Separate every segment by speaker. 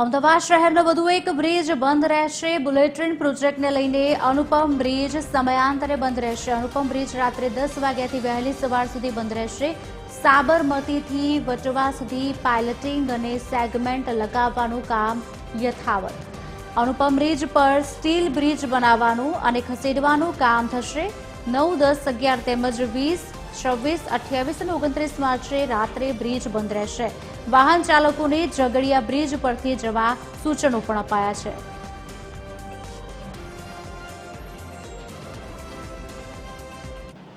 Speaker 1: અમદાવાદ શહેરનો વધુ એક બ્રિજ બંધ રહેશે. બુલેટ ટ્રેન પ્રોજેક્ટને લઈને અનુપમ બ્રિજ સમયાંતરે બંધ રહેશે. અનુપમ બ્રિજ રાત્રે 10 વાગ્યાથી વહેલી સવાર સુધી બંધ રહેશે. સાબરમતીથી વટવા સુધી પાયલટિંગ અને સેગમેન્ટ લગાવવાનું કામ યથાવત. અનુપમ બ્રિજ પર સ્ટીલ બ્રિજ બનાવવાનું અને ખસેડવાનું કામ થશે. 9, 10, 11 તેમજ 20, 26, 28 અને 29 માર્ચે રાત્રે બ્રિજ બંધ રહેશે. વાહન ચાલકોને ઝઘડિયા બ્રિજ પરથી જવા સૂચનો પણ અપાયા છે.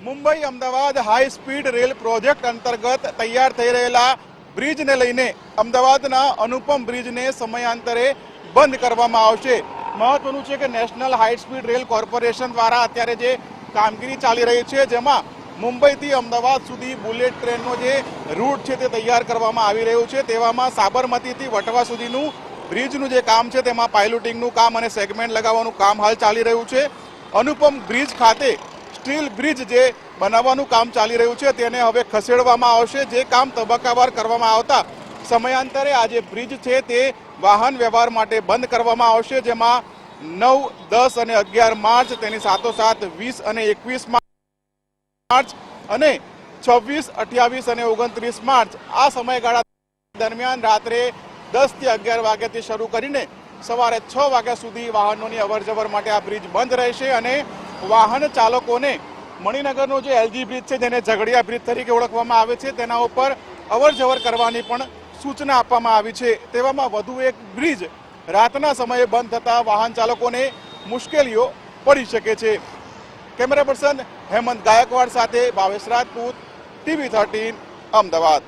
Speaker 2: Mumbai Ahmedabad high speed rail project અંતર્ગત તૈયાર થઈ રહેલા બ્રિજને લઈને અમદાવાદના અનુપમ બ્રિજને સમયાંતરે બંધ કરવામાં આવશે. મહત્વનું છે કે national high speed rail corporation દ્વારા અત્યારે જે કામગીરી ચાલી રહી છે, જેમાં મુંબઈથી અમદાવાદ સુધી બુલેટ ટ્રેનનો જે રૂટ છે તે તૈયાર કરવામાં આવી રહ્યું છે. તેવામાં સાબરમતીથી વટવા સુધીનું બ્રિજનું જે કામ છે તેમાં પાયલોટિંગનું કામ અને સેગમેન્ટ લગાવવાનું કામ હાલ ચાલી રહ્યું છે. અનુપમ બ્રિજ ખાતે સ્ટીલ બ્રિજ જે બનાવવાનું કામ ચાલી રહ્યું છે તેને હવે ખસેડવામાં આવશે. જે કામ તબક્કાવાર કરવામાં આવતા સમયાંતરે આ જે બ્રિજ છે તે વાહન વ્યવહાર માટે બંધ કરવામાં આવશે, જેમાં 9, 10 અને 11 માર્ચ, તેની સાથોસાથ 20 અને 21 માર્ચ અને 26, 28 અને 29 માર્ચ આ સમયગાળા દરમિયાન રાત્રે 10 થી 11 વાગ્યાથી શરૂ કરીને સવારે 6 વાગ્યા સુધી વાહનોની અવરજવર માટે આ બ્રિજ બંધ રહેશે. અને વાહન ચાલકોને મણિનગરનો જે એલજી બ્રિજ છે, જેને ઝઘડિયા બ્રિજ તરીકે ઓળખવામાં આવે છે, તેના ઉપર અવરજવર કરવાની પણ સૂચના આપવામાં આવી છે. તેવામાં વધુ એક બ્રિજ રાતના સમયે બંધ થતા વાહન ચાલકોને મુશ્કેલીઓ પડી શકે છે. કેમેરા પર્સન હેમંત ગાયકવાડ સાથે ભાવેશ રાજપૂત, TV13 અમદાવાદ.